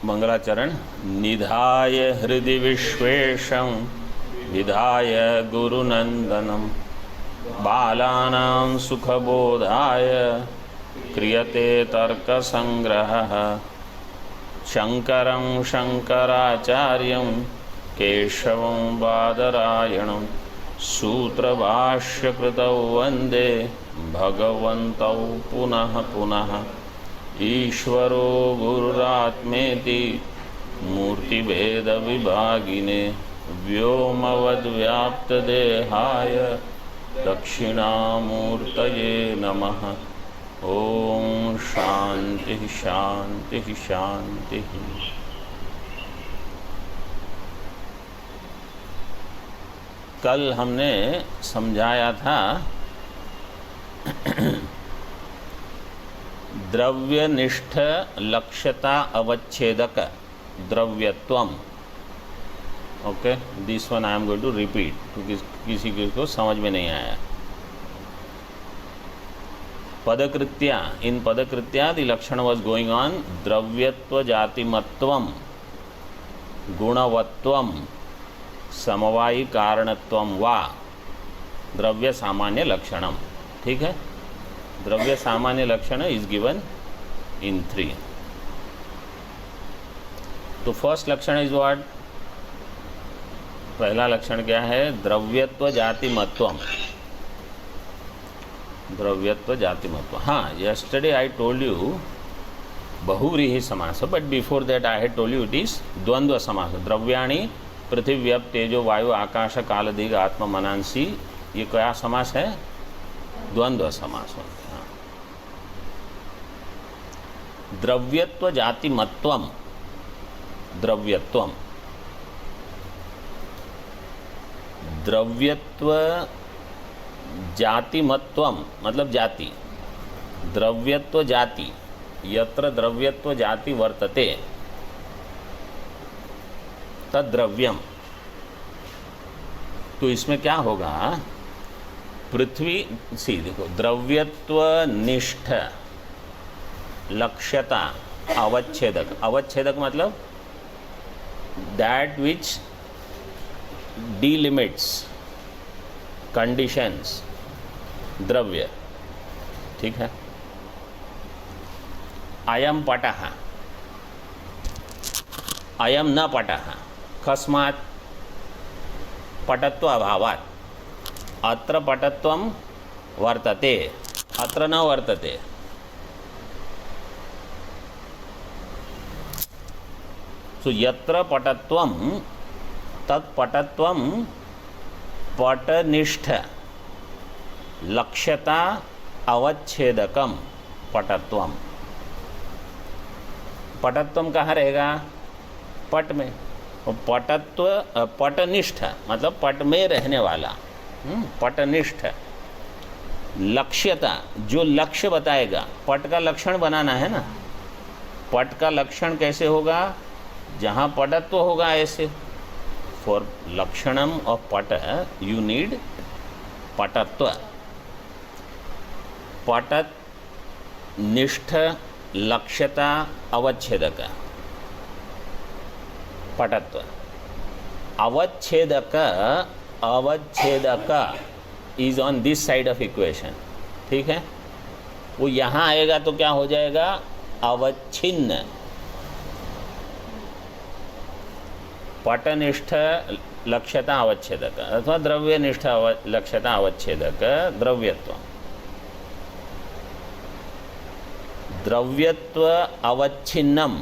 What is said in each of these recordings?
मंगलाचरण। निधाय हृदि विश्वेशं विधाय गुरुनंदनम बालानां सुखबोधाय क्रियते तर्कसंग्रहः शंकरं शंकराचार्यं केशवं बादरायणं सूत्रभाष्यकृतौ वन्दे भगवन्तौ पुनः पुनः। ईश्वरो गुरुरात्मेति मूर्तिभेदविभागिने व्योमवद्व्याप्तदेहाय दक्षिणामूर्तये नमः। ओम शांति शांति शांति। कल हमने समझाया था द्रव्यनिष्ठ लक्ष्यता अवच्छेदक द्रव्यत्वम। Okay, this one I am going to repeat क्योंकि किसी को समझ में नहीं आया। पदकृत्या, इन पदकृत्या द लक्षण वाज गोइंग ऑन द्रव्यत्व जातिमत्वम गुणवत्वम समवायी कारणत्वम वा द्रव्य सामान्य लक्षणम। ठीक है, द्रव्य सामान्य लक्षण इज गिवन इन 3। तो फर्स्ट लक्षण इज व्हाट? पहला लक्षण क्या है? द्रव्यत्व जातिमत्वम। द्रव्यत्व जातिमत्व। हाँ, yesterday I told you बहुव्रीहि समास, but before that I had told you it is द्वंद्व समास। द्रव्याणि पृथिव्यप तेजो वायु आकाश काल दिग आत्मा मनांसी, ये क्या समास है? द्वंद्व समास होते हैं। हाँ। द्रव्यत्व जातिमत्वम, द्रव्यत्वम, द्रव्यत्व जातिमत्वम मतलब जाति। द्रव्यत्व जाति, यत्र द्रव्यत्व जाति वर्तते तद्द्रव्यम। तो इसमें क्या होगा? पृथ्वी सी देखो, द्रव्यत्व निष्ठ लक्ष्यता अवच्छेदक। अवच्छेदक मतलब दैट विच डिलिमिट्स कंडीशंस द्रव्य। ठीक है। अयम पटः, अयम न पटः कस्मात्? पटत्व अभावात्। अत्र पटत्वं वर्तते, अत्र न वर्तते। सो यत्र पटत्वं तत्पटत्वं पटनिष्ठ लक्ष्यता अवच्छेदकम पटत्वम। पटत्वम कहाँ रहेगा? पट में। और पटत्व पटनिष्ठ मतलब पट में रहने वाला। पटनिष्ठ लक्ष्यता, जो लक्ष्य बताएगा। पट का लक्षण बनाना है ना। पट का लक्षण कैसे होगा? जहाँ पटत्व होगा ऐसे। फॉर लक्षणम ऑफ पट यू नीड पटत्व। पटत निष्ठ लक्ष्यता अवच्छेदक पटत्व। अवच्छेदक, अवच्छेदक is on this side of equation. ठीक है, वो यहाँ आएगा तो क्या हो जाएगा? अवच्छिन्न। पटनिष्ठ लक्ष्यता अवच्छेदक अथवा द्रव्यनिष्ठ लक्ष्यता अवच्छेदक द्रव्यत्व। द्रव्यत्व अवच्छिन्नम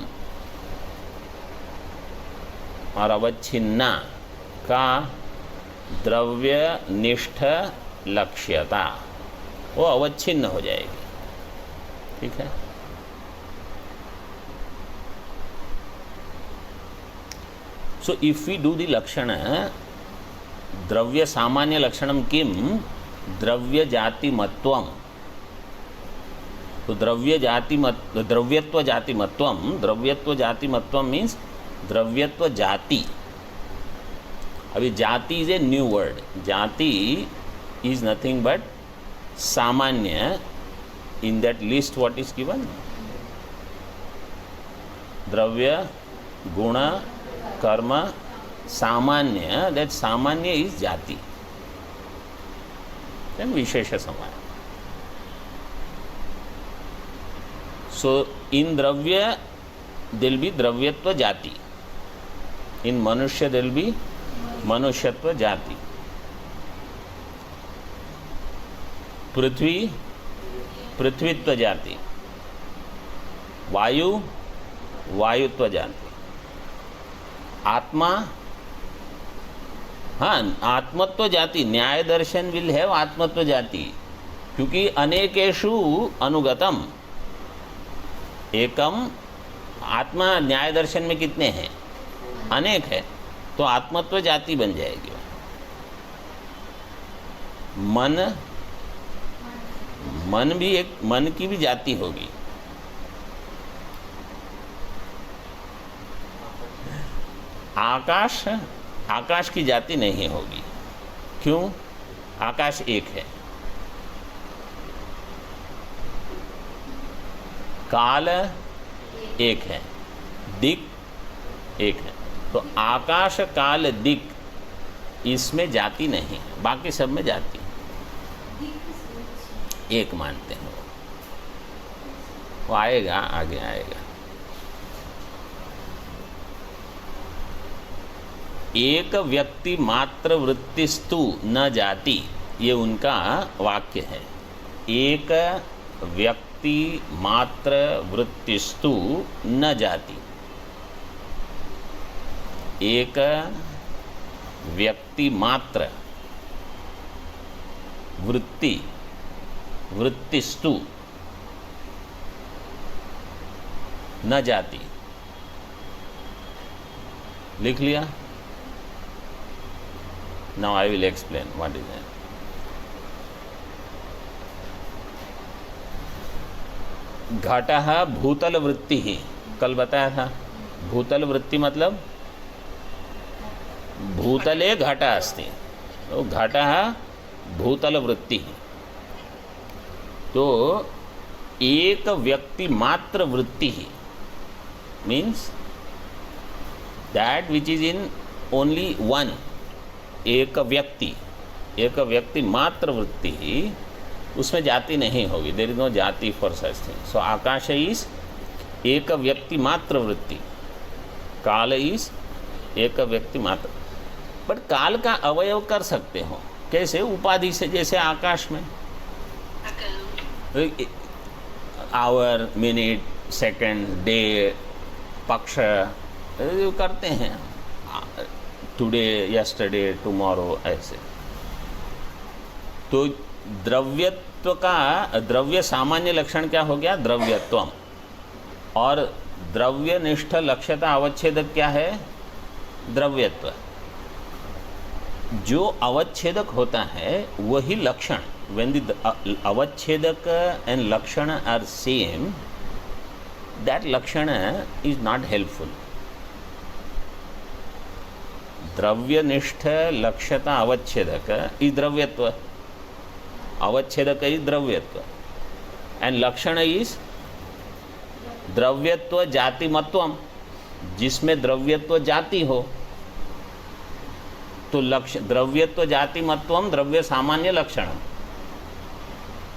और अवच्छिन्ना का द्रव्यनिष्ठ लक्ष्यता, वो अवच्छिन्न हो जाएगी। ठीक है। So if we do the लक्षण द्रव्य सामान्य लक्षणम किम? द्रव्य जातिमत्वम। तो द्रव्यत्व जातिमत्वम, द्रव्यत्व जातिमत्वम मीन्स द्रव्यत्व जाति। अभी जाति इज ए न्यू वर्ड। जाति इज नथिंग बट सामान्य। In that list what is given? द्रव्य गुण कर्म सामान्य, दैट सामान्य इज जाति, then विशेष समास. So in द्रव्य there will be द्रव्यत्व जाति, in मनुष्य there will be मनुष्यत्व जाति. पृथ्वी पृथ्वीत्व जाति, वायु वायुत्व जाति, आत्मा हाँ आत्मत्व जाति. न्याय दर्शन विल हैव आत्मत्व जाति, क्योंकि अनेकेषु अनुगतम एकम. आत्मा न्याय दर्शन में कितने हैं? अनेक है, तो आत्मत्व जाति बन जाएगी. मन मन भी एक, मन की भी जाति होगी. आकाश आकाश की जाति नहीं होगी. क्यों? आकाश एक है. काल एक है, दिक एक है. तो आकाश काल दिक इसमें जाति नहीं, बाकी सब में जाति एक मानते हैं. वो आएगा, आगे आएगा. एक व्यक्ति मात्र वृत्तिस्तु न जाति, ये उनका वाक्य है. एक व्यक्ति मात्र वृत्तिस्तु न जाति. एक व्यक्ति मात्र वृत्तिस्तु न जाति. लिख लिया? Now I will explain what is that. घटः भूतल वृत्ति ही, कल बताया था. भूतल वृत्ति मतलब भूतले घट अस्ति, तो घटः भूतल वृत्ति ही. तो एक व्यक्ति मात्र वृत्ति ही means that which is in only one. एक व्यक्ति मात्र वृत्ति ही, उसमें जाति नहीं होगी. देयर इज नो जाति फॉर सच थिंग. सो आकाश इज एक व्यक्ति मात्र वृत्ति, काल इज एक व्यक्ति मात्र. बट काल का अवयव कर सकते हो कैसे? उपाधि से. जैसे आकाश में आवर, मिनट, सेकंड, डे, पक्ष करते हैं. टुडे, यस्टरडे, टुमारो, ऐसे. तो द्रव्यत्व का, द्रव्य सामान्य लक्षण क्या हो गया? द्रव्यत्वम. और द्रव्यनिष्ठ लक्ष्यता अवच्छेदक क्या है? द्रव्यत्व. जो अवच्छेदक होता है वही लक्षण. व्हेन द अवच्छेदक एंड लक्षण आर सेम, दैट लक्षण इज नॉट हेल्पफुल. द्रव्यनिष्ठ लक्ष्यता अवच्छेदक इज द्रव्यत्व, अवच्छेदक इज द्रव्यत्व, एंड लक्षण इज द्रव्यत्व जातिमत्वम, जिसमें द्रव्यत्व जाति हो. तो लक्ष्य द्रव्यत्व जातिमत्वम द्रव्य सामान्य लक्षण.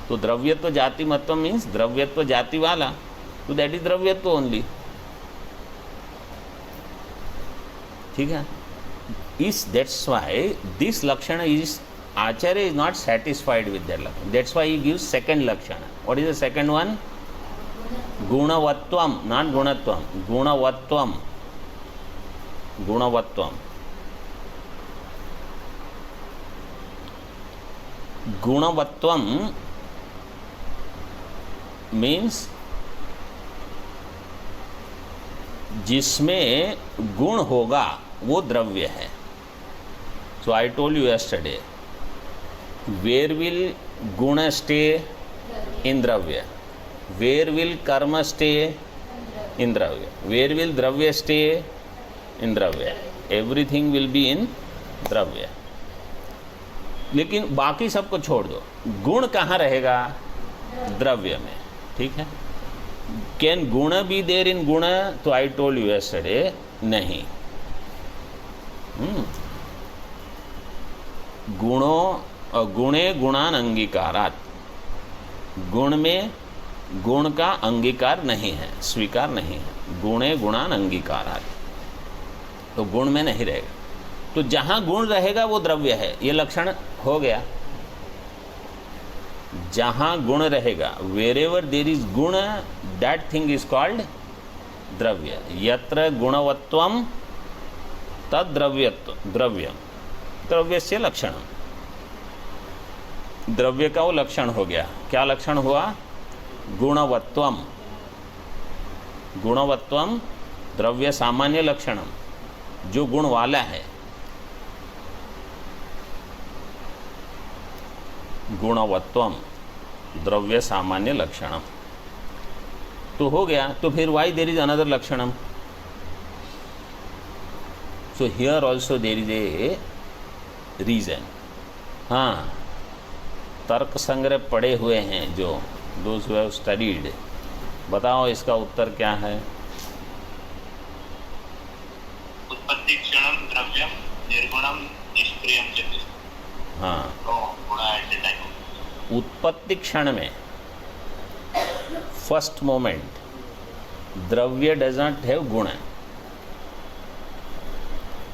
तो द्रव्यत्व जातिमत्वम मीन्स द्रव्यत्व जाति वाला, तो दैट इज द्रव्यत्व ओनली. ठीक है. इस दैट्स व्हाई दिस लक्षण इज, आचार्य is not satisfied with that लक्षण. That's why he gives second लक्षण. What is the second one? गुणवत्वम, not गुणत्वम. गुणवत्वम, गुणवत्वम. गुणवत्वम मीन्स जिसमें गुण होगा वो द्रव्य है. So I told you yesterday, where will गुण स्टे? इन द्रव्य. वेयर विल कर्म स्टे? इन द्रव्य. वेयर विल द्रव्य स्टे? इन द्रव्य. एवरीथिंग विल बी इन द्रव्य. लेकिन बाकी सबको छोड़ दो. गुण कहाँ रहेगा? द्रव्य में. ठीक है. कैन गुण बी देयर इन गुण? तो आई टोल्ड यू यस्टरडे, नहीं। गुणे गुणान अंगीकारात, गुण में गुण का अंगीकार नहीं है, स्वीकार नहीं है। गुणे गुणान अंगीकारात, तो गुण में नहीं रहेगा। तो जहाँ गुण रहेगा वो द्रव्य है, ये लक्षण हो गया। जहाँ गुण रहेगा, वेर एवर देर इज गुण, दैट थिंग इज कॉल्ड द्रव्य। यत्र गुणवत्वम तद द्रव्यत्व, द्रव्यम द्रव्यस्य लक्षणम। द्रव्य का वो लक्षण हो गया। क्या लक्षण हुआ? गुणवत्वम। गुणवत्वम द्रव्य सामान्य लक्षणम, जो गुण वाला है। गुणवत्वम द्रव्य सामान्य लक्षणम तो हो गया। तो फिर वाई देर इज अनदर लक्षणम? So here also there is a reason. हाँ, तर्क संग्रह पढ़े हुए हैं जो, दोज हु हैव स्टडीड, बताओ इसका उत्तर क्या है? उत्पत्ति क्षणम द्रव्यम निर्गुणम निष्क्रियम च। हाँ, उत्पत्ति क्षण में फर्स्ट मोमेंट द्रव्य डज नॉट हैव गुण।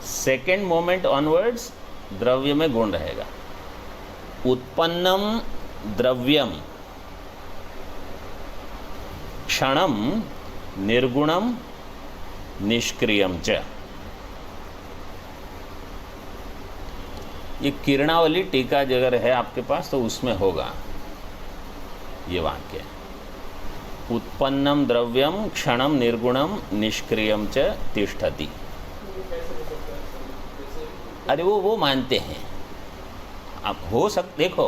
सेकेंड मोमेंट ऑनवर्ड्स द्रव्य में गुण रहेगा। उत्पन्नम द्रव्यम क्षणम निर्गुणम निष्क्रियम च। ये किरणावली टीका अगर है आपके पास तो उसमें होगा ये वाक्य। उत्पन्नम द्रव्यम क्षणम निर्गुणम निष्क्रियम च तिष्ठति। अरे वो मानते हैं। अब हो देखो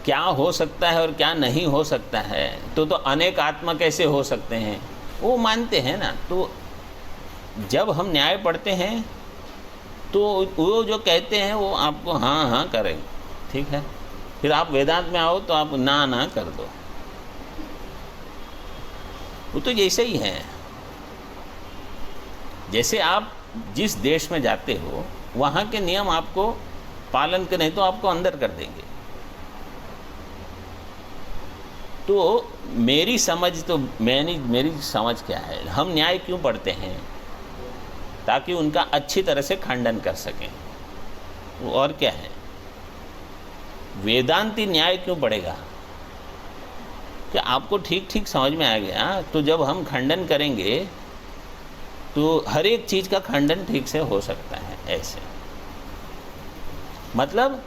क्या हो सकता है और क्या नहीं हो सकता है, तो अनेक आत्मा कैसे हो सकते हैं, वो मानते हैं ना। तो जब हम न्याय पढ़ते हैं तो वो जो कहते हैं वो आपको हाँ हाँ करेंगे, ठीक है। फिर आप वेदांत में आओ तो आप ना ना कर दो। वो तो जैसे ही है। जैसे आप जिस देश में जाते हो वहाँ के नियम आपको पालन के नहीं तो आपको अंदर कर देंगे। तो मेरी समझ तो मेरी समझ क्या है, हम न्याय क्यों पढ़ते हैं? ताकि उनका अच्छी तरह से खंडन कर सकें। और क्या है, वेदांती न्याय क्यों पढ़ेगा? कि आपको ठीक ठीक समझ में आ गया तो जब हम खंडन करेंगे तो हर एक चीज़ का खंडन ठीक से हो सकता है। ऐसे मतलब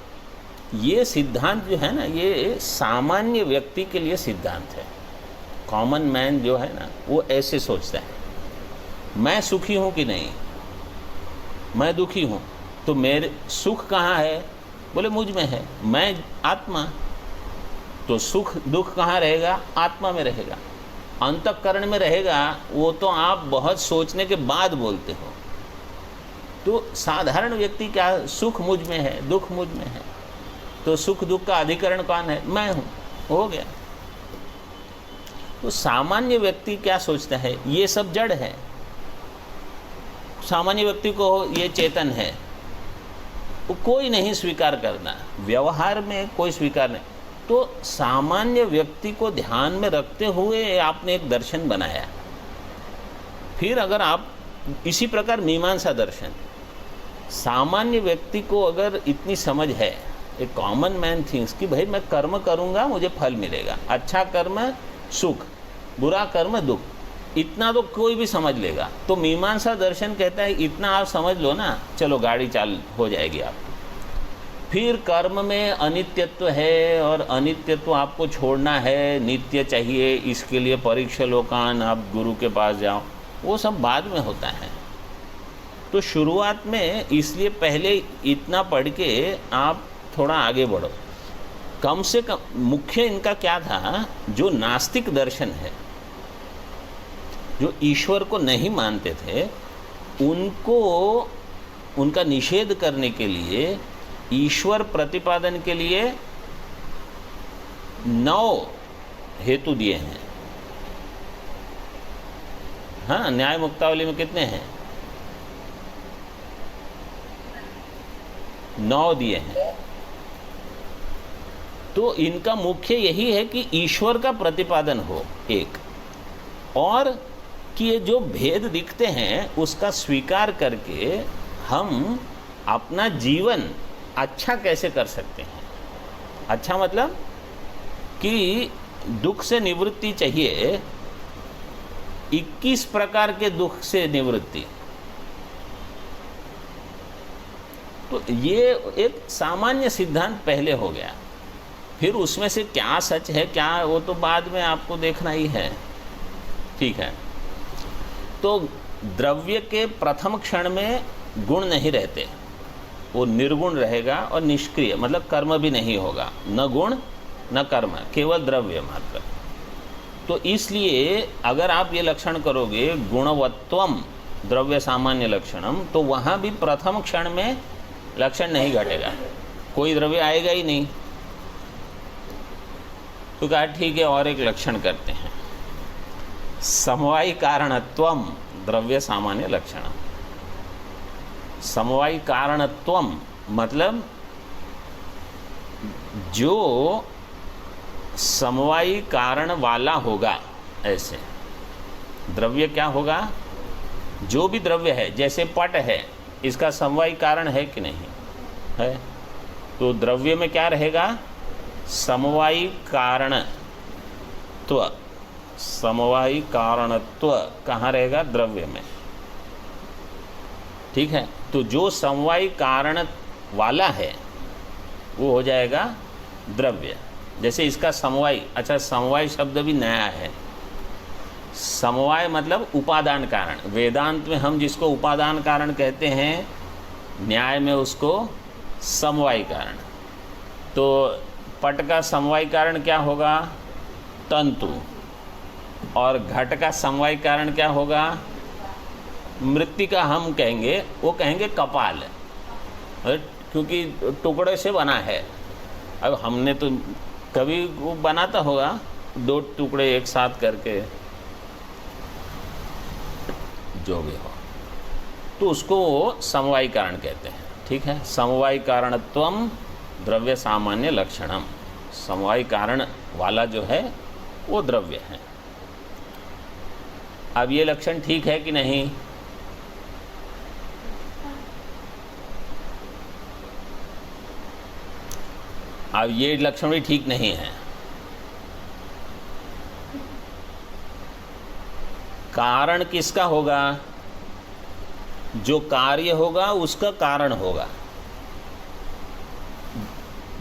ये सिद्धांत जो है ना, ये सामान्य व्यक्ति के लिए सिद्धांत है। कॉमन मैन जो है ना वो ऐसे सोचता है, मैं सुखी हूँ कि नहीं, मैं दुखी हूँ, तो मेरे सुख कहाँ है? बोले मुझ में है, मैं आत्मा। तो सुख दुख कहाँ रहेगा? आत्मा में रहेगा, अंतःकरण में रहेगा। वो तो आप बहुत सोचने के बाद बोलते हो। तो साधारण व्यक्ति क्या, सुख मुझ में है, दुख मुझ में है, तो सुख दुख का अधिकरण कौन है? मैं हूँ। हो गया। तो सामान्य व्यक्ति क्या सोचता है? ये सब जड़ है। सामान्य व्यक्ति को ये चेतन है, वो कोई नहीं स्वीकार करना, व्यवहार में कोई स्वीकार नहीं। तो सामान्य व्यक्ति को ध्यान में रखते हुए आपने एक दर्शन बनाया। फिर अगर आप इसी प्रकार मीमांसा दर्शन, सामान्य व्यक्ति को अगर इतनी समझ है, एक कॉमन मैन थिंग्स कि भाई मैं कर्म करूँगा मुझे फल मिलेगा, अच्छा कर्म सुख, बुरा कर्म दुख, इतना तो कोई भी समझ लेगा। तो मीमांसा दर्शन कहता है इतना आप समझ लो ना, चलो गाड़ी चाल हो जाएगी आप। फिर कर्म में अनित्यत्व है और अनित्यत्व आपको छोड़ना है, नित्य चाहिए, इसके लिए परीक्षा लोकान, आप गुरु के पास जाओ, वो सब बाद में होता है। तो शुरुआत में इसलिए पहले इतना पढ़ के आप थोड़ा आगे बढ़ो। कम से कम मुख्य इनका क्या था, जो नास्तिक दर्शन है, जो ईश्वर को नहीं मानते थे, उनको उनका निषेध करने के लिए, ईश्वर प्रतिपादन के लिए 9 हेतु दिए हैं। हाँ, न्याय मुक्तावली में कितने हैं? 9 दिए हैं। तो इनका मुख्य यही है कि ईश्वर का प्रतिपादन हो एक, और कि ये जो भेद दिखते हैं उसका स्वीकार करके हम अपना जीवन अच्छा कैसे कर सकते हैं। अच्छा मतलब कि दुख से निवृत्ति चाहिए, 21 प्रकार के दुख से निवृत्ति। तो ये एक सामान्य सिद्धांत पहले हो गया, फिर उसमें से क्या सच है क्या वो तो बाद में आपको देखना ही है। ठीक है, तो द्रव्य के प्रथम क्षण में गुण नहीं रहते, वो निर्गुण रहेगा और निष्क्रिय, मतलब कर्म भी नहीं होगा, न गुण न कर्म, केवल द्रव्य मात्र। तो इसलिए अगर आप ये लक्षण करोगे गुणवत्वम द्रव्य सामान्य लक्षणम, तो वहाँ भी प्रथम क्षण में लक्षण नहीं घटेगा, कोई द्रव्य आएगा ही नहीं। तो कहा ठीक है, और एक लक्षण करते हैं, समवायी कारणत्वम द्रव्य सामान्य लक्षणम। समवायी कारणत्वम मतलब जो समवायी कारण वाला होगा, ऐसे द्रव्य क्या होगा, जो भी द्रव्य है, जैसे पट है, इसका समवायी कारण है कि नहीं है, तो द्रव्य में क्या रहेगा, समवायी कारणत्व। समवायी कारणत्व कहाँ रहेगा, द्रव्य में। ठीक है, तो जो समवायी कारण वाला है वो हो जाएगा द्रव्य। जैसे इसका समवाय, अच्छा समवाय शब्द भी नया है। समवाय मतलब उपादान कारण, वेदांत में हम जिसको उपादान कारण कहते हैं, न्याय में उसको समवाय कारण। तो पट का समवाय कारण क्या होगा, तंतु, और घट का समवाय कारण क्या होगा, मृत्तिका हम कहेंगे, वो कहेंगे कपाल, क्योंकि टुकड़े से बना है। अब हमने तो कभी वो बनाता होगा 2 टुकड़े एक साथ करके, जो भी हो, तो उसको समवायी कारण कहते हैं। ठीक है, समवायी कारणत्वम द्रव्य सामान्य लक्षणम, समवायी कारण वाला जो है वो द्रव्य है। अब ये लक्षण ठीक है कि नहीं, अब ये लक्षण भी ठीक नहीं है। कारण किसका होगा, जो कार्य होगा उसका कारण होगा,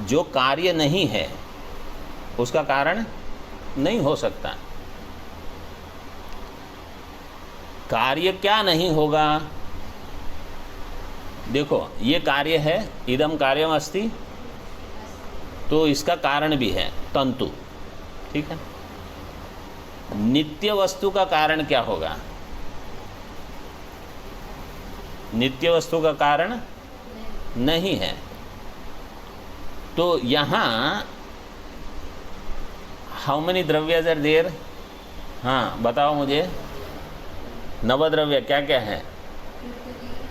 जो कार्य नहीं है उसका कारण नहीं हो सकता। कार्य क्या नहीं होगा, देखो ये कार्य है, इदम कार्यम अस्ति, तो इसका कारण भी है तंतु। ठीक है, नित्य वस्तु का कारण क्या होगा, नित्य वस्तु का कारण नहीं है। तो यहाँ हाउ मेनी द्रव्यज आर देयर, हाँ बताओ मुझे, नवद्रव्य क्या क्या है,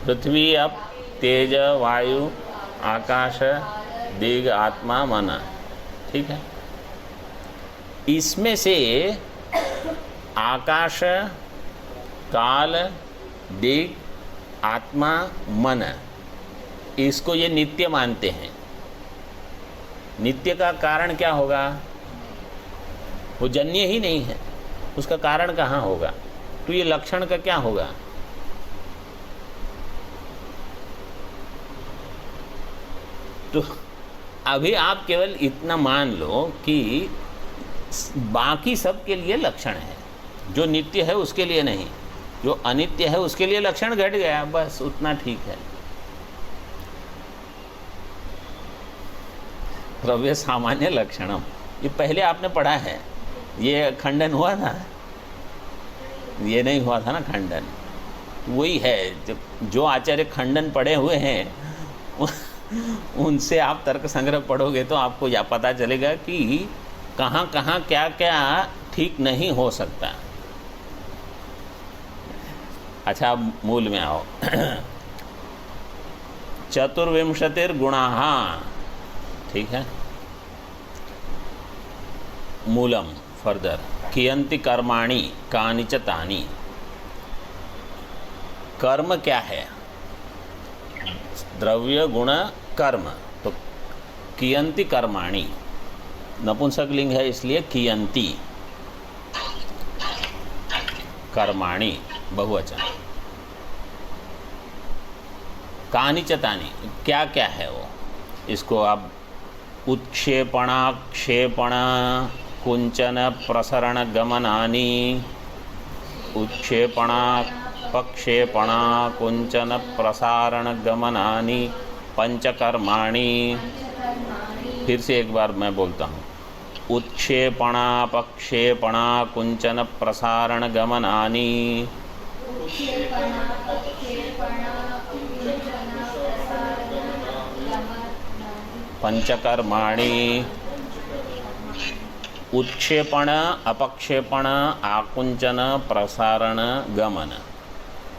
पृथ्वी, अप, तेज, वायु, आकाश, दिग, आत्मा, मन। ठीक है, इसमें से आकाश, काल, दिग, आत्मा, मन, इसको ये नित्य मानते हैं। नित्य का कारण क्या होगा, वो जन्य ही नहीं है, उसका कारण कहाँ होगा, तो ये लक्षण का क्या होगा, तो अभी आप केवल इतना मान लो कि बाकी सब के लिए लक्षण है, जो नित्य है उसके लिए नहीं, जो अनित्य है उसके लिए लक्षण घट गया, बस उतना ठीक है। द्रव्य सामान्य लक्षणम, ये पहले आपने पढ़ा है, ये खंडन हुआ था, ये नहीं हुआ था ना खंडन, वही है। जो आचार्य खंडन पढ़े हुए हैं उनसे आप तर्क संग्रह पढ़ोगे तो आपको यह पता चलेगा कि कहाँ कहाँ क्या क्या ठीक नहीं हो सकता। अच्छा, अब मूल में आओ। चतुर्विंशतिर्गुणाः, ठीक है। मूलम फर्दर कियन्ति कर्माणि कानिच तानि। कर्म क्या है? द्रव्य गुण कर्म। तो कियन्ति कर्माणि नपुंसक लिंग है, इसलिए कियन्ति कर्माणि बहुवचन। कानिच तानि क्या क्या है वो, इसको आप उत्क्षेपणा क्षेपण कुंचन प्रसरण गमनानि, उत्क्षेपणा पक्षेपणा कुंचन प्रसारण गमनानि पंचकर्माणि। फिर से एक बार मैं बोलता हूँ, उत्क्षेपणा पक्षेपणा कुंचन प्रसारण गमनानि पंचकर्माणि। उत्क्षेपण अपक्षेपण आकुंचन प्रसारण गमन।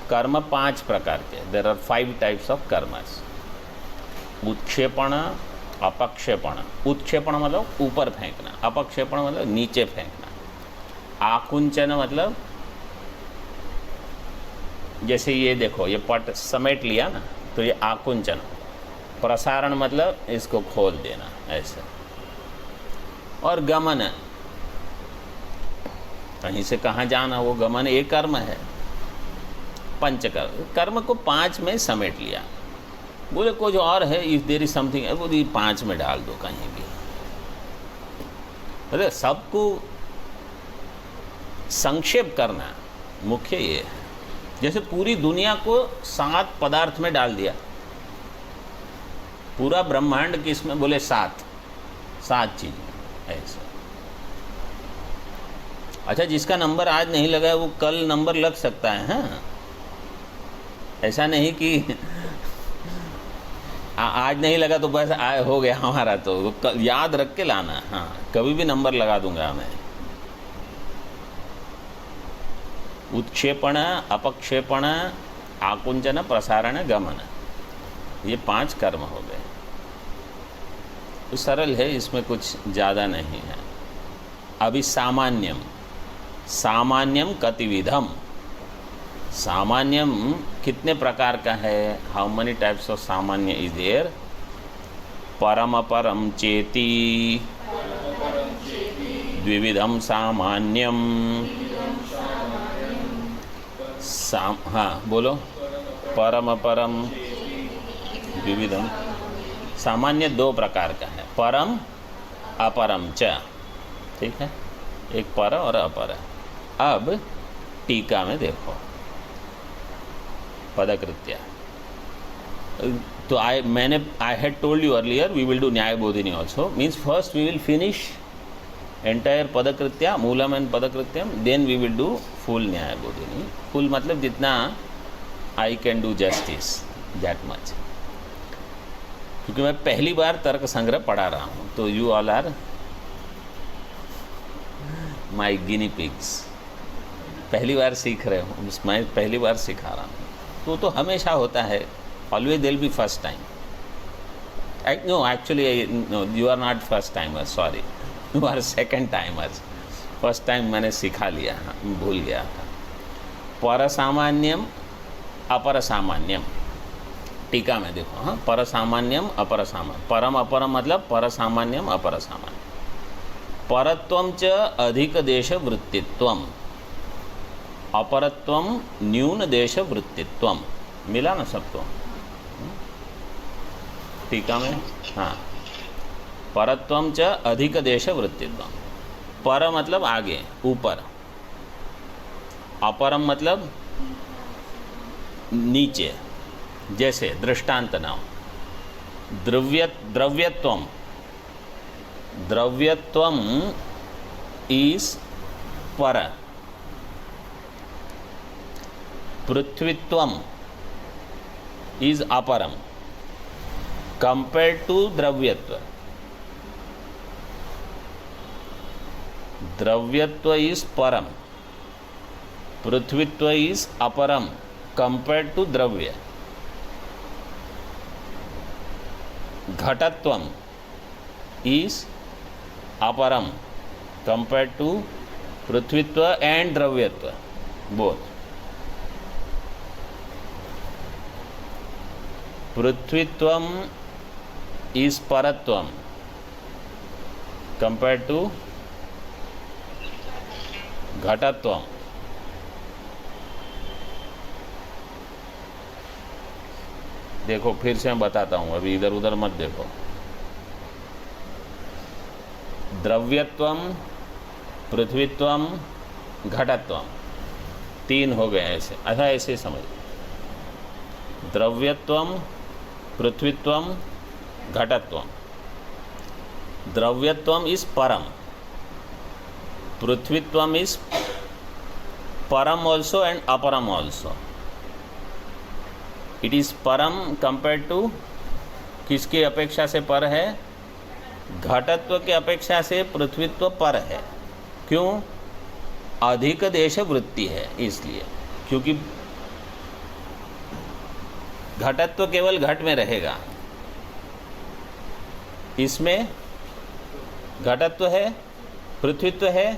कर्म 5 प्रकार के, देर आर 5 टाइप्स ऑफ कर्मस। उत्क्षेपण अपक्षेपण, उत्क्षेपण मतलब ऊपर फेंकना, अपक्षेपण मतलब नीचे फेंकना, आकुंचन मतलब जैसे ये देखो ये पट समेट लिया ना तो ये आकुंचन। प्रसारण मतलब इसको खोल देना ऐसे। और गमन कहीं से कहाँ जाना, वो गमन एक कर्म है। पंचकर्म, कर्म को 5 में समेट लिया। बोले कुछ और है, इफ देयर इज समथिंग, बोले 5 में डाल दो कहीं भी। अरे सबको संक्षेप करना मुख्य ये है। जैसे पूरी दुनिया को 7 पदार्थ में डाल दिया, पूरा ब्रह्मांड किसमें, बोले 7 चीज ऐसा। अच्छा, जिसका नंबर आज नहीं लगा है वो कल नंबर लग सकता है। हाँ, ऐसा नहीं कि आज नहीं लगा तो बस हो गया हमारा, तो याद रख के लाना। हाँ, कभी भी नंबर लगा दूंगा मैं। उत्क्षेपण अपक्षेपण आकुंचन प्रसारण गमन, ये 5 कर्म हो गए। तो सरल है, इसमें कुछ ज़्यादा नहीं है। अभी सामान्यम, सामान्यम कतिविधम। सामान्यम कितने प्रकार का है? हाउ मेनी टाइप्स ऑफ सामान्य इज देयर? परम अपरम चेति द्विविधम सामान्यम। हाँ बोलो, परम अपरम द्विविधम। सामान्य 2 प्रकार का है, परम अपरम च, ठीक है, एक पर और अपर। अब टीका में देखो पदकृत्या। तो I had told you earlier we will do Nyaya Bodhini also, means first we will finish entire Padakritya मूलम एंड पदकृत्यम, then we will do full Nyaya Bodhini. Full मतलब जितना I can do justice, that much. क्योंकि मैं पहली बार तर्क संग्रह पढ़ा रहा हूँ, तो you all are my guinea pigs. पहली बार सीख रहे हो, मैं पहली बार सिखा रहा हूँ, तो हमेशा होता है, always there be first time. No actually no, you are not first timer, sorry, you are second timers. First time मैंने सिखा लिया, भूल गया था। पर सामान्यम अपर सामान्यम, टीका में देखो। हाँ, पर सामान्यम अपर सामान्य, परम अपरम मतलब पर सामान्यम अपर सामान्य। परत्वम च अधिक देश वृत्तित्वम, अपरत्वम न्यून देश वृत्तित्वम। मिला ना सबको टीका में? हाँ, परत्वम च अधिक देश वृत्तित्वम। पर मतलब आगे ऊपर, अपरम मतलब नीचे। जैसे दृष्टांत नाम, द्रव्यत्वम, द्रव्यत्वम इज पर, पृथ्वीत्वम इज अपरम कंपेयर्ड टू द्रव्यत्व। द्रव्यत्व इज परम, पृथ्वीत्व इज अपरम कंपेयर्ड टू द्रव्य। घटत्वम इज अपरम कंपेयर टू पृथ्वीत्व एंड द्रव्यत्व बोथ. पृथ्वीत्वम इज परत्वम कंपेयर टू घटत्वम. देखो फिर से मैं बताता हूँ, अभी इधर उधर मत देखो. द्रव्यत्वम, पृथ्वीत्वम, घटत्वम, तीन हो गए ऐसे. अच्छा ऐसे समझ. द्रव्यत्वम, पृथ्वीत्वम, घटत्वम. द्रव्यत्वम इज परम, पृथ्वीत्वम इज परम ऑल्सो एंड अपरम ऑल्सो. इट इज परम कंपेयर टू, किसकी अपेक्षा से पर है? घटत्व के अपेक्षा से पृथ्वीत्व पर है. क्यों? अधिक देश वृत्ति है इसलिए, क्योंकि घटत्व केवल घट में रहेगा, इसमें घटत्व है, पृथ्वीत्व है.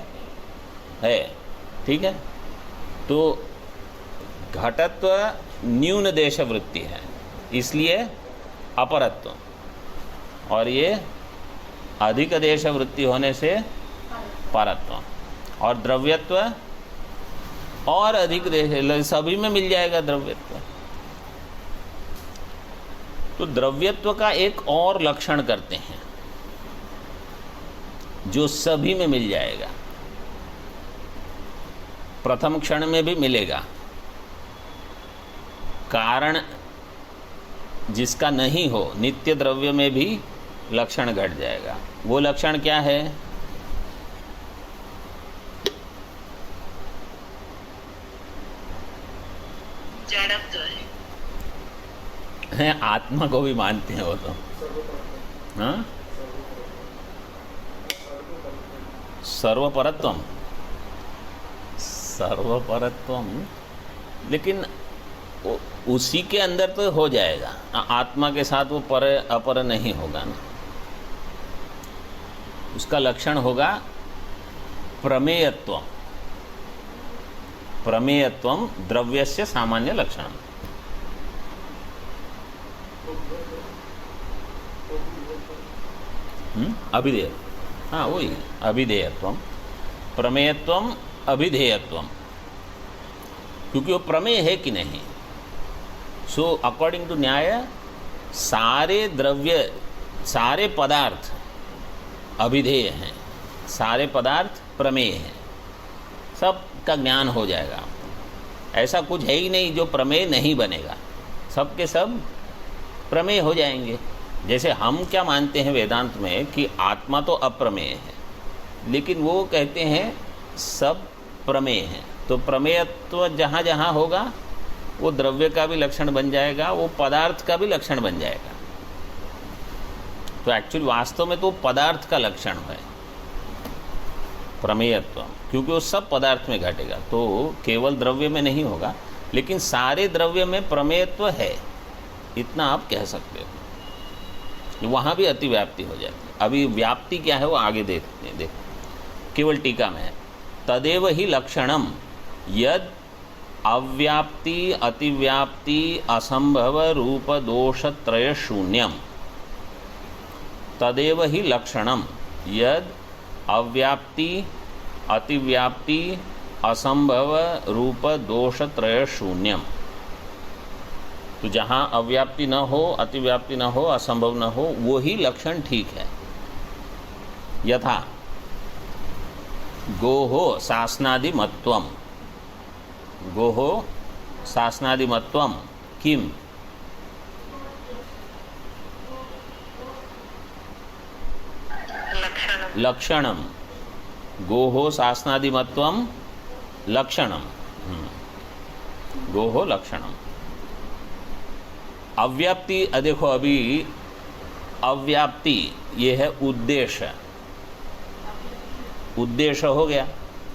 ठीक है. तो घटत्व न्यून देश वृत्ति है इसलिए अपरत्व, और ये अधिक देश वृत्ति होने से परत्व. और द्रव्यत्व और अधिक देश, सभी में मिल जाएगा द्रव्यत्व. तो द्रव्यत्व का एक और लक्षण करते हैं जो सभी में मिल जाएगा, प्रथम क्षण में भी मिलेगा. कारण जिसका नहीं हो, नित्य द्रव्य में भी लक्षण घट जाएगा. वो लक्षण क्या है? जड़त्व है. आत्मा को भी मानते हैं वो तो. हाँ, सर्वपरत्वम, सर्वपरत्वम, लेकिन उसी के अंदर तो हो जाएगा. आत्मा के साथ वो पर अपर नहीं होगा ना. उसका लक्षण होगा प्रमेयत्वम. प्रमेयत्वम द्रव्यस्य सामान्य लक्षणम. अभिधेय. हाँ वही अभिधेयत्वम, प्रमेयत्वम, अभिधेयत्वम. क्योंकि वो प्रमेय है कि नहीं. सो अकॉर्डिंग टू न्याय सारे द्रव्य, सारे पदार्थ अभिधेय हैं, सारे पदार्थ प्रमेय हैं. सब का ज्ञान हो जाएगा. ऐसा कुछ है ही नहीं जो प्रमेय नहीं बनेगा. सब के सब प्रमेय हो जाएंगे. जैसे हम क्या मानते हैं वेदांत में कि आत्मा तो अप्रमेय है, लेकिन वो कहते हैं सब प्रमेय हैं. तो प्रमेयत्व जहाँ जहाँ होगा वो द्रव्य का भी लक्षण बन जाएगा, वो पदार्थ का भी लक्षण बन जाएगा. तो एक्चुअली वास्तव में तो पदार्थ का लक्षण है प्रमेयत्व, क्योंकि वो सब पदार्थ में घटेगा. तो केवल द्रव्य में नहीं होगा, लेकिन सारे द्रव्य में प्रमेयत्व है, इतना आप कह सकते हो. वहाँ भी अतिव्याप्ति हो जाती है. अभी व्याप्ति क्या है वो आगे देखते हैं. देखो केवल टीका में है, तदेव ही लक्षणम यद अव्याप्ति अतिव्याप्ति असंभव रूप दोष त्रय शून्यम. तदेव ही लक्षणम यद अव्याप्ति अतिव्याप्ति असंभव रूप दोष त्रय शून्यम. तो जहाँ अव्याप्ति न हो, अतिव्याप्ति न हो, असंभव न हो, वो ही लक्षण ठीक है. यथा गोहो शासनादिमत्वम. गोहो शासनादिमत्वम किम? लक्षणम. गोहो शासनादिमत्वम लक्षणम. गोहो लक्षणम. अव्याप्ति, देखो अभी अव्याप्ति ये है उद्देश्य. उद्देश्य हो गया.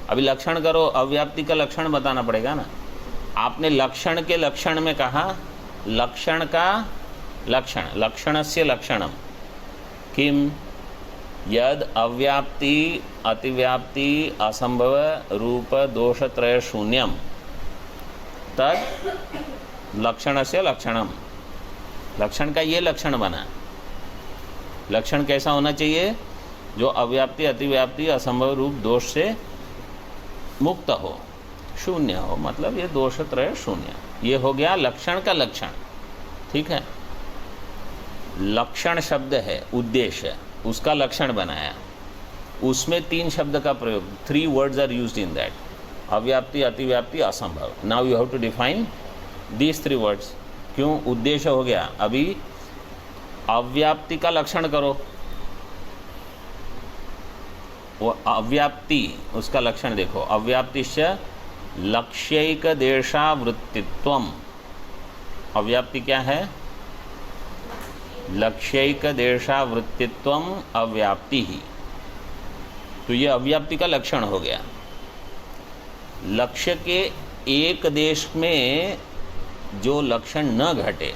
अभी लक्षण करो, अव्याप्ति का लक्षण बताना पड़ेगा ना. आपने लक्षण के लक्षण में कहा लक्षण का लक्षण, लक्षणस्य लक्षणम, किम यद अव्याप्ति अतिव्याप्ति असंभव रूप दोषत्रय शून्यम तद लक्षण से लक्षणम। लक्षण का ये लक्षण बना। लक्षण कैसा होना चाहिए? जो अव्याप्ति अतिव्याप्ति असंभव रूप दोष से मुक्त हो, शून्य हो, मतलब ये दोषत्रय शून्य। ये हो गया लक्षण का लक्षण। ठीक है, लक्षण शब्द है उद्देश्य, उसका लक्षण बनाया, उसमें 3 शब्द का प्रयोग, 3 words are used in that, अव्याप्ति अतिव्याप्ति असंभव। Now you have to define these 3 words. क्यों? उद्देश्य हो गया। अभी अव्याप्ति का लक्षण करो, वो अव्याप्ति, उसका लक्षण देखो। अव्याप्तिश्च लक्ष्यैक देशावृत्तित्वम। अव्याप्ति क्या है? लक्ष्यैक देशावृत्तित्वम अव्याप्ति ही। तो ये अव्याप्ति का लक्षण हो गया। लक्ष्य के एक देश में जो लक्षण न घटे,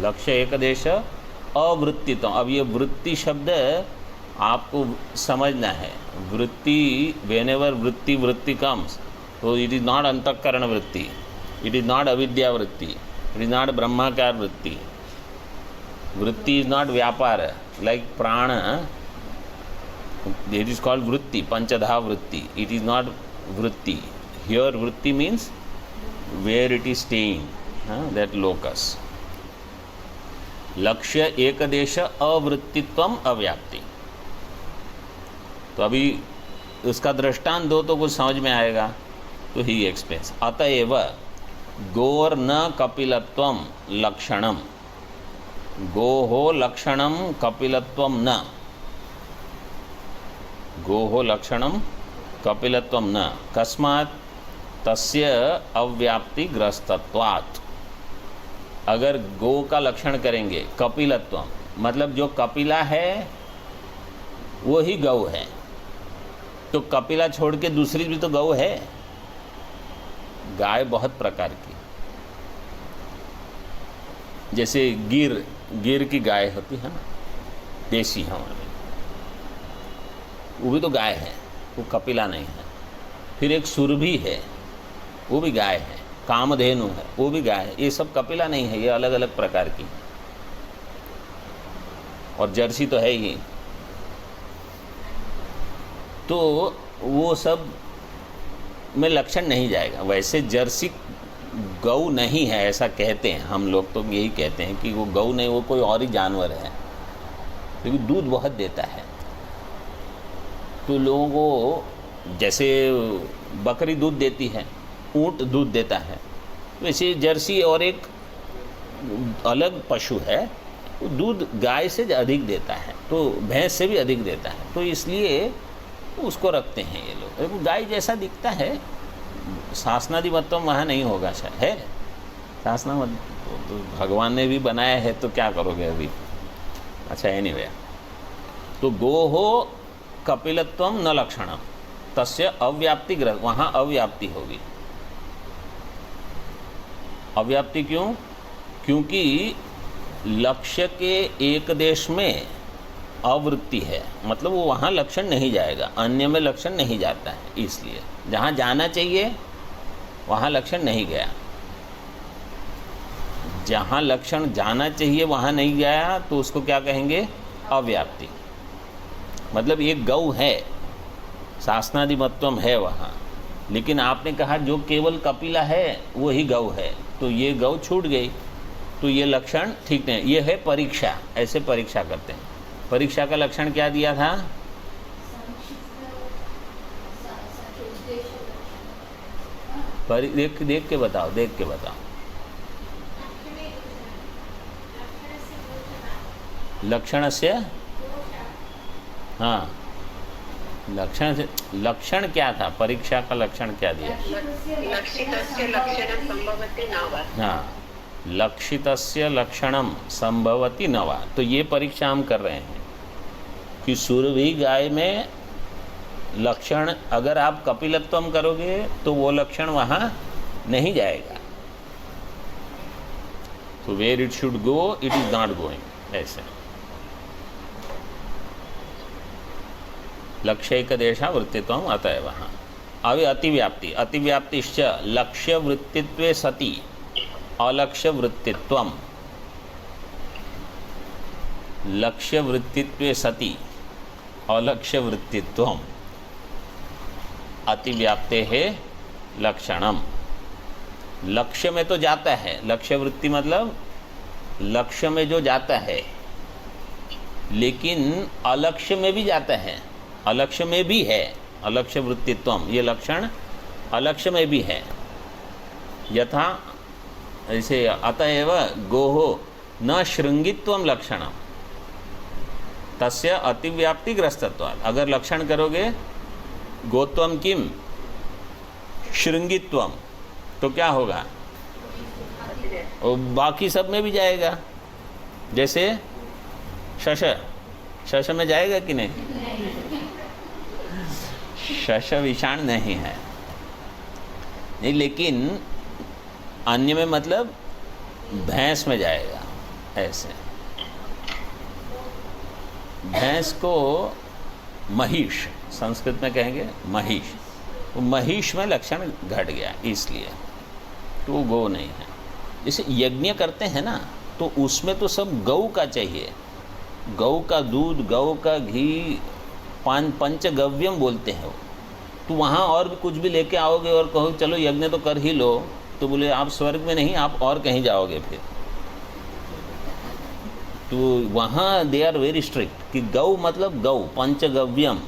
लक्ष्य एक देश अवृत्तित्व। अब ये वृत्ति शब्द आपको समझना है। वृत्ति, वेनेवर वृत्ति कम्स, तो इट इज़ नॉट अंतःकरण वृत्ति, इट इज़ नॉट अविद्या वृत्ति, इट इज़ नॉट ब्रह्माकार वृत्ति। वृत्ति इज नॉट व्यापार लाइक प्राण, इट इज कॉल्ड वृत्ति, पंचधा वृत्ति, इट इज नॉट वृत्ति। हियर वृत्ति means where it is staying, that locus. लक्ष्य एक देश अवृत्तित्वम अव्याप्ति। तो अभी उसका दृष्टांत दो तो कुछ समझ में आएगा। तो ही एक्सप्लेन्स, अतएव गोर न कपिलत्वम लक्षणम। गोहो लक्षणम कपिलत्वम न। गोहो लक्षणम कपिलत्वम न। कस्मात्? तस्य अव्याप्ति ग्रस्तत्वात्। अगर गो का लक्षण करेंगे कपिलत्वम, मतलब जो कपिला है वो ही गौ है, तो कपिला छोड़ के दूसरी भी तो गौ है। गाय बहुत प्रकार की, जैसे गिर की गाय होती है ना, देसी हमारे, वो भी तो गाय है, वो कपिला नहीं है। फिर एक सुरभि है, वो भी गाय है। कामधेनु है, वो भी गाय है। ये सब कपिला नहीं है, ये अलग अलग प्रकार की। और जर्सी तो है ही। तो वो सब में लक्षण नहीं जाएगा। वैसे जर्सी गौ नहीं है ऐसा कहते हैं हम लोग, तो यही कहते हैं कि वो गौ नहीं, वो कोई और ही जानवर है, क्योंकि दूध बहुत देता है। तो लोगों को, जैसे बकरी दूध देती है, ऊंट दूध देता है, वैसे जर्सी और एक अलग पशु है, वो दूध गाय से अधिक देता है, तो भैंस से भी अधिक देता है। तो इसलिए उसको रखते हैं ये लोग। वो गाय जैसा दिखता है, शासनाधिपत्व वहाँ नहीं होगा शायद, है शासना मत, तो भगवान ने भी बनाया है, तो क्या करोगे अभी। अच्छा, एनीवे, तो गो हो कपिलत्वम न लक्षणम तस्य अव्याप्ति ग्रह, वहाँ अव्याप्ति होगी। अव्याप्ति क्यों? क्योंकि लक्ष्य के एक देश में अवृत्ति है, मतलब वो वहाँ लक्षण नहीं जाएगा, अन्य में लक्षण नहीं जाता है। इसलिए जहाँ जाना चाहिए वहाँ लक्षण नहीं गया, जहाँ लक्षण जाना चाहिए वहाँ नहीं गया, तो उसको क्या कहेंगे? अव्याप्ति। मतलब एक गौ है, शासनाधिपत्यम है वहाँ, लेकिन आपने कहा जो केवल कपिला है वो ही गौ है, तो ये गौ छूट गई, तो ये लक्षण ठीक नहीं। ये है परीक्षा, ऐसे परीक्षा करते हैं। परीक्षा का लक्षण क्या दिया था? देख के बताओ, देख के बताओ। लक्षण से, हाँ, लक्षण से, लक्षण क्या था? परीक्षा का लक्षण क्या दिया? लक्षितस्य लक्षणं संभवति न वा। हाँ, लक्षितस्य लक्षणम संभवति न वा। तो ये परीक्षा हम कर रहे हैं कि सुरभि गाय में लक्षण, अगर आप कपिलत्वम करोगे तो वो लक्षण वहाँ नहीं जाएगा। तो where it should go, it is not going, ऐसे। लक्ष्यैकदेशा वृत्तित्वम अतएव। हाँ, अभी अतिव्याप्ति, अतिव्याप्तिश्च लक्ष्य वृत्तित्वे सति अलक्ष्य वृत्तित्वम, लक्ष्य वृत्तित्वे सति अलक्ष्य वृत्तित्वम अतिव्याप्ते है लक्षणम। लक्ष्य में तो जाता है, लक्ष्य वृत्ति मतलब लक्ष्य में जो जाता है, लेकिन अलक्ष्य में भी जाता है, अलक्ष्य में भी है अलक्ष्य वृत्तित्वम, ये लक्षण अलक्ष्य में भी है। यथा ऐसे अतएव गोहो न शृंगित्वम लक्षणम तस्य अतिव्याप्तिग्रस्तत्वात्। अगर लक्षण करोगे गोत्वम किम शृंगित्वम, तो क्या होगा, और बाकी सब में भी जाएगा। जैसे शश, शश में जाएगा कि नहीं? शश विषाण नहीं है, नहीं, लेकिन अन्य में मतलब भैंस में जाएगा। ऐसे भैंस को महिष संस्कृत में कहेंगे महिष, तो महिष में लक्षण घट गया, इसलिए तो वो गौ नहीं है। जैसे यज्ञ करते हैं ना, तो उसमें तो सब गौ का चाहिए, गौ का दूध, गौ का घी, पंचगव्यम बोलते हैं वो। तो वहाँ और भी कुछ भी लेके आओगे और कहो चलो यज्ञ तो कर ही लो, तो बोले आप स्वर्ग में नहीं, आप और कहीं जाओगे फिर। तो वहाँ दे आर वेरी स्ट्रिक्ट कि गौ मतलब गौ, पंचगव्यम।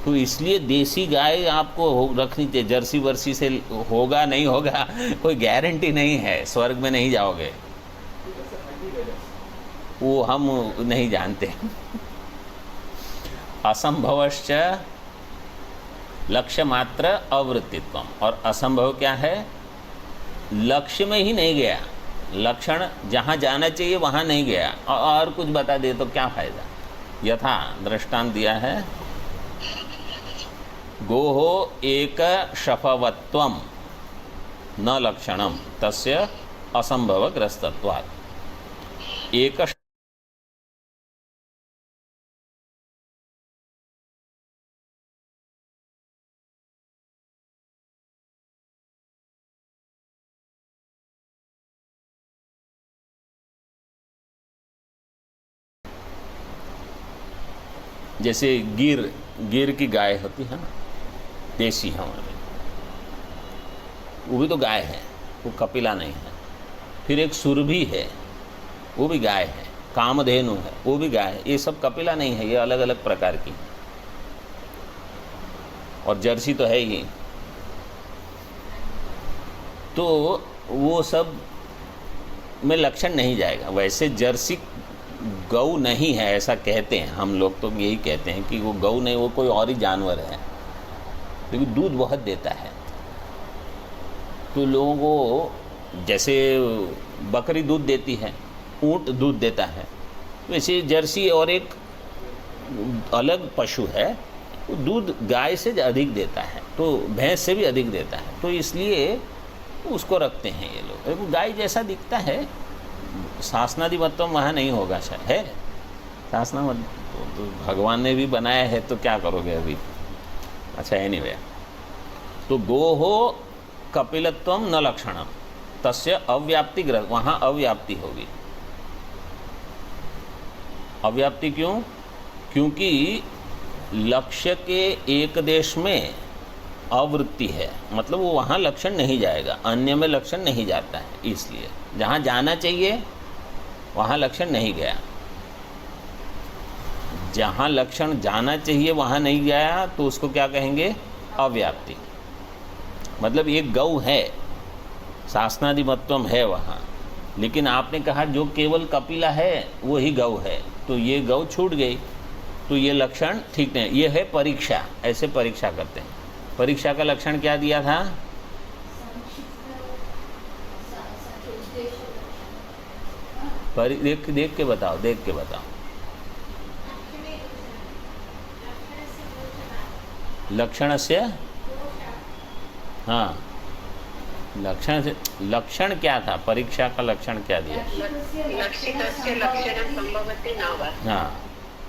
तो इसलिए देसी गाय आपको रखनी चाहिए। जर्सी वर्सी से होगा नहीं होगा कोई गारंटी नहीं है, स्वर्ग में नहीं जाओगे, वो हम नहीं जानते। असंभवश्च लक्ष्य मात्र अवृत्तित्वम, और असंभव क्या है, लक्ष्य में ही नहीं गया, लक्षण जहाँ जाना चाहिए वहाँ नहीं गया, और कुछ बता दे तो क्या फायदा। यथा दृष्टांत दिया है, गोहो एक शफवत्वम न लक्षणम तस्य असंभवग्रस्तत्वात्। एक जैसे गिर की गाय होती है ना, देसी हमारे, वो भी तो गाय है, वो कपिला नहीं है। फिर एक सुरभि है, वो भी गाय है। कामधेनु है, वो भी गाय है। ये सब कपिला नहीं है, ये अलग अलग प्रकार की। और जर्सी तो है ही, तो वो सब में लक्षण नहीं जाएगा। वैसे जर्सी गौ नहीं है ऐसा कहते हैं हम लोग, तो यही कहते हैं कि वो गौ नहीं, वो कोई और ही जानवर है, लेकिन दूध बहुत देता है। तो लोगों को जैसे बकरी दूध देती है, ऊंट दूध देता है, वैसे जर्सी और एक अलग पशु है, वो दूध गाय से अधिक देता है, तो भैंस से भी अधिक देता है, तो इसलिए उसको रखते हैं ये लोग। वो गाय जैसा दिखता है, शासनाधिपत्व वहाँ नहीं होगा शायद, है शासना तो भगवान ने भी बनाया है, तो क्या करोगे अभी। अच्छा एनीवे, तो गोहो कपिलत्वम न लक्षणम तस्य अव्याप्ति ग्रह, वहाँ अव्याप्ति होगी। अव्याप्ति क्यों? क्योंकि लक्ष्य के एक देश में अवृत्ति है, मतलब वो वहाँ लक्षण नहीं जाएगा, अन्य में लक्षण नहीं जाता है, इसलिए जहाँ जाना चाहिए वहाँ लक्षण नहीं गया। जहाँ लक्षण जाना चाहिए वहाँ नहीं गया, तो उसको क्या कहेंगे, अव्याप्ति। मतलब एक गौ है, शासनाधिपत्यम है वहाँ, लेकिन आपने कहा जो केवल कपिला है वही गौ है, तो ये गौ छूट गई, तो ये लक्षण ठीक नहीं। ये है परीक्षा, ऐसे परीक्षा करते हैं। परीक्षा का लक्षण क्या दिया था? देख के बताओ, देख के बताओ। लक्षण से, हाँ, लक्षण से, लक्षण क्या था? परीक्षा का लक्षण क्या दिया? लक्षितस्य लक्षणं संभवति न वा। हाँ,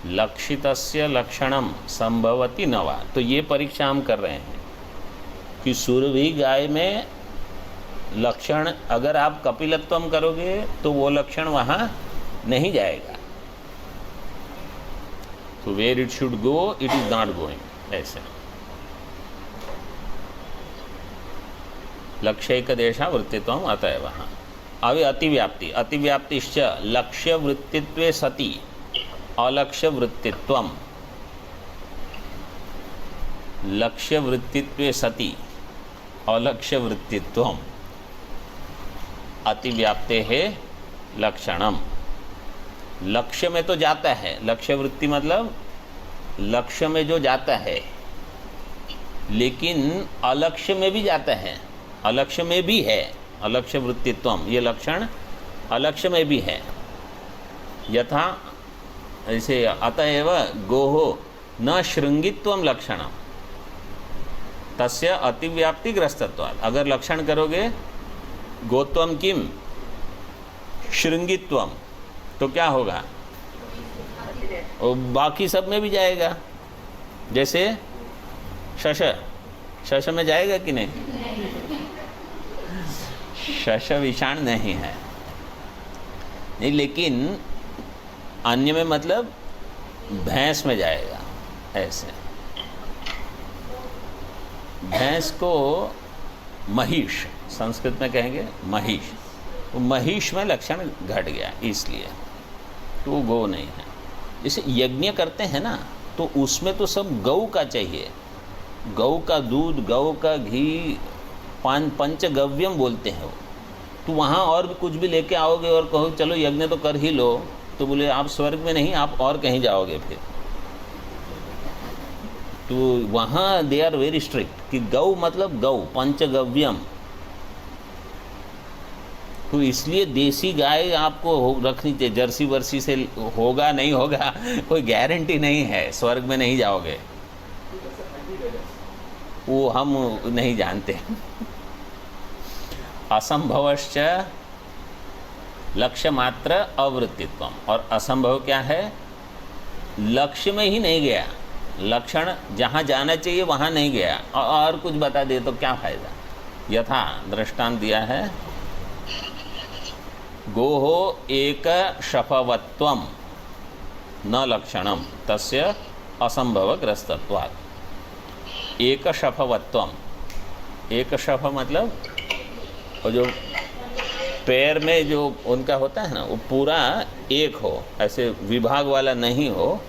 लक्षितस्य लक्षणम संभवति न वा। तो ये परीक्षा हम कर रहे हैं कि सुरभि गाय में लक्षण, अगर आप कपिलत्वम करोगे तो वो लक्षण वहाँ नहीं जाएगा। तो where it should go it is not going, ऐसे। लक्ष्यैक देशा वृत्तित्वम अतएव। वहाँ अभी अतिव्याप्ति, अतिव्याप्तिश्च लक्ष्य वृत्तित्वे सति अलक्ष्य वृत्तित्वम, लक्ष्य वृत्तित्वे सति अलक्ष्य वृत्तित्वम अतिव्याप्ते है लक्षणम। लक्ष्य में तो जाता है, लक्ष्य वृत्ति मतलब लक्ष्य में जो जाता है, लेकिन अलक्ष्य में भी जाता है, अलक्ष्य में भी है अलक्ष्य वृत्तित्वम। ये लक्षण अलक्ष्य में भी है। यथा ऐसे अतएव गोहो न शृंगित्वम लक्षणम तस्य अतिव्याप्तिग्रस्तत्वात्। अगर लक्षण करोगे गोत्वम किम शृंगित्वम, तो क्या होगा, और बाकी सब में भी जाएगा। जैसे शश, शश में जाएगा कि नहीं? शश विषाण नहीं है, नहीं, लेकिन अन्य में मतलब भैंस में जाएगा। ऐसे भैंस को महिष संस्कृत में कहेंगे महिष, तो महिष में लक्षण घट गया, इसलिए तो वो गौ नहीं है। जैसे यज्ञ करते हैं ना, तो उसमें तो सब गौ का चाहिए, गौ का दूध, गौ का घी, पंचगव्यम बोलते हैं वो। तो वहाँ और भी कुछ भी लेके आओगे और कहो चलो यज्ञ तो कर ही लो, तो बोले आप स्वर्ग में नहीं, आप और कहीं जाओगे फिर। तो वहाँ दे आर वेरी स्ट्रिक्ट कि गौ मतलब गौ, पंचगव्यम। तो इसलिए देसी गाय आपको रखनी चाहिए। जर्सी वर्सी से होगा नहीं होगा कोई गारंटी नहीं है, स्वर्ग में नहीं जाओगे, वो हम नहीं जानते। असंभवश्च लक्ष्य मात्र अवृत्तित्वम, और असंभव क्या है, लक्ष्य में ही नहीं गया, लक्षण जहाँ जाना चाहिए वहाँ नहीं गया, और कुछ बता दे तो क्या फायदा। यथा दृष्टांत दिया है, गोहो एक शफवत्वम न लक्षणम तस्य असंभवग्रस्तत्वात्। एक शफवत्वम, एक शफ मतलब और जो पैर में जो उनका होता है ना, वो पूरा एक हो, ऐसे विभाग वाला नहीं हो।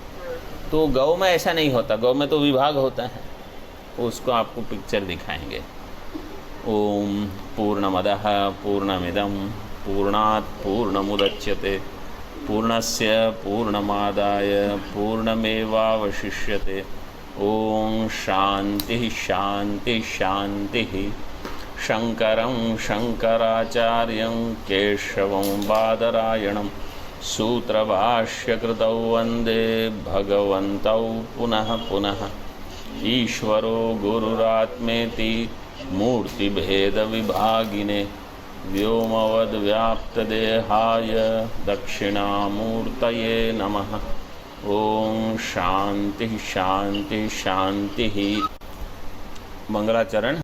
तो गौ में ऐसा नहीं होता, गौ में तो विभाग होता है। उसको आपको पिक्चर दिखाएंगे। ओम पूर्णमदः पूर्णमिदं पूर्णात् पूर्णमुदच्यते पूर्णस्य पूर्णमादाय पूर्णमेवावशिष्यते। ओम शांति शांति शांति। शंकरं शंकराचार्यं केशवं बादरायणं सूत्रभाष्यकृतौ वन्दे भगवन्तौ पुनः पुनः। ईश्वरो गुरुरात्मेति मूर्तिभेदविभागिने व्योमवद्व्याप्तदेहाय दक्षिणामूर्तये नमः। ओम शांति शांति शांति। मंगलाचरण।